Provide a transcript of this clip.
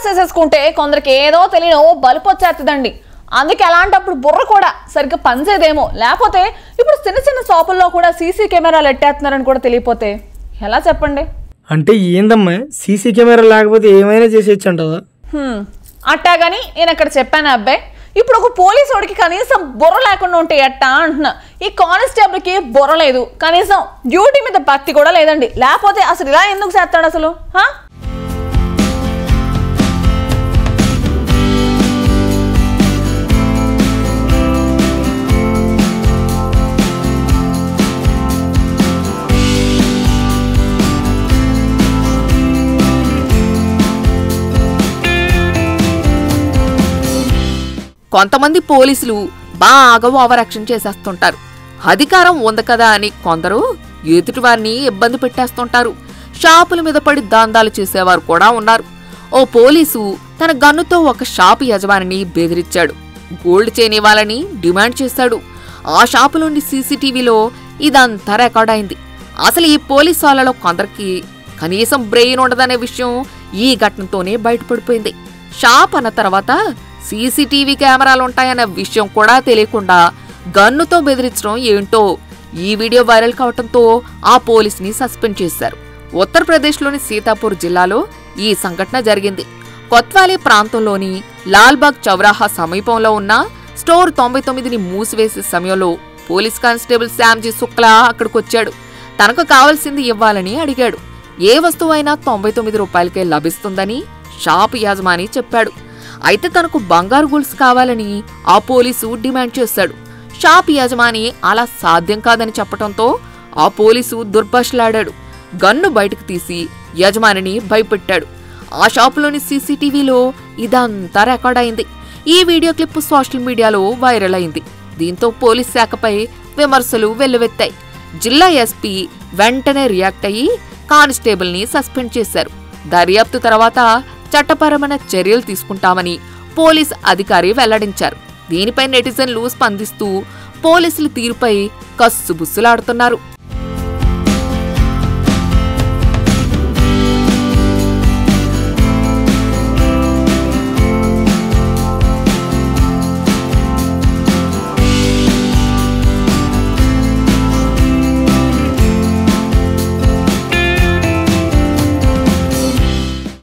Cameras వేసేసుకుంటే కొందరికి ఏదో తెలియని ఓ బలుపు వచ్చేస్తుందండి. అందుకే అలాంటప్పుడు బుర్ర కూడా సరిగ్గా పనిచేదేమో. లేకపోతే ఇప్పుడు చిన్న చిన్న షాపుల్లో కూడా సీసీ కెమెరాలు ఎట్టేస్తున్నారని కూడా తెలియపోతే ఎలా చెప్పండి? అంటే ఏందమ్మా సీసీ కెమెరా లేకపోతే ఏమైనా చేసేయచ్చు అంటావా? అట్టాగాని నేను అక్కడ చెప్పాను అబ్బాయి. ఇప్పుడు ఒక పోలీసుడికి కనీసం బుర్ర లేకుండా ఉంటే ఎట్టా అంటున్నా. ఈ కానిస్టేబుల్కి బుర్ర లేదు, కనీసం డ్యూటీ మీద భక్తి కూడా లేదండి. లేకపోతే అసలు ఇలా ఎందుకు చేస్తాడు అసలు? కొంతమంది పోలీసులు బాగా ఓవర్ యాక్షన్ చేసేస్తుంటారు. అధికారం ఉంది కదా అని కొందరు ఎదుటివారిని ఇబ్బంది పెట్టేస్తుంటారు. షాపుల మీద పడి దాందాలు చేసేవారు కూడా ఉన్నారు. ఓ పోలీసు తన గన్నుతో ఒక షాపు యజమానిని బెదిరించాడు. గోల్డ్ చైన్ ఇవ్వాలని డిమాండ్ చేశాడు. ఆ షాపులోని సీసీటీవీలో ఇదంతా రికార్డ్ అయింది. అసలు ఈ పోలీసు వాళ్ళలో కొందరికి కనీసం బ్రెయిన్ ఉండదనే విషయం ఈ ఘటనతోనే బయటపడిపోయింది. షాప్ అన్న తర్వాత సీసీటీవీ కెమెరాలుంటాయన్న విషయం కూడా తెలియకుండా గన్నుతో బెదిరించడం ఏంటో ఈ వీడియో వైరల్ కావడంతో ఆ పోలీసుని సస్పెండ్ చేశారు. ఉత్తరప్రదేశ్లోని సీతాపూర్ జిల్లాలో ఈ సంఘటన జరిగింది. కొత్వాలీ ప్రాంతంలోని లాల్బాగ్ చౌరాహా సమీపంలో ఉన్న స్టోర్ 99ని మూసివేసే సమయంలో పోలీస్ కానిస్టేబుల్ శ్యామ్జీ శుక్లా అక్కడికొచ్చాడు. తనకు కావాల్సింది ఇవ్వాలని అడిగాడు. ఏ వస్తువైనా 99 రూపాయలకే లభిస్తుందని షాపు యజమాని చెప్పాడు. అయితే తనకు బంగారు గోల్స్ కావాలని ఆ పోలీసు డిమాండ్ చేశాడు. షాప్ యజమాని అలా సాధ్యం కాదని చెప్పడంతో ఆ పోలీసు దుర్భాషలాడాడు. గన్ను బయటకు తీసి యజమానిని భయపెట్టాడు. ఆ షాపులోని సీసీటీవీలో ఇదంతా రికార్డ్ అయింది. ఈ వీడియో క్లిప్ సోషల్ మీడియాలో వైరల్ అయింది. దీంతో పోలీస్ శాఖపై విమర్శలు వెల్లువెత్తాయి. జిల్లా ఎస్పీ వెంటనే రియాక్ట్ అయ్యి కానిస్టేబుల్ని సస్పెండ్ చేశారు. దర్యాప్తు తర్వాత చట్టపరమైన చర్యలు తీసుకుంటామని పోలీస్ అధికారి వెల్లడించారు. దీనిపై నెటిజన్లు స్పందిస్తూ పోలీసుల తీరుపై కస్సుబుస్సులాడుతున్నారు.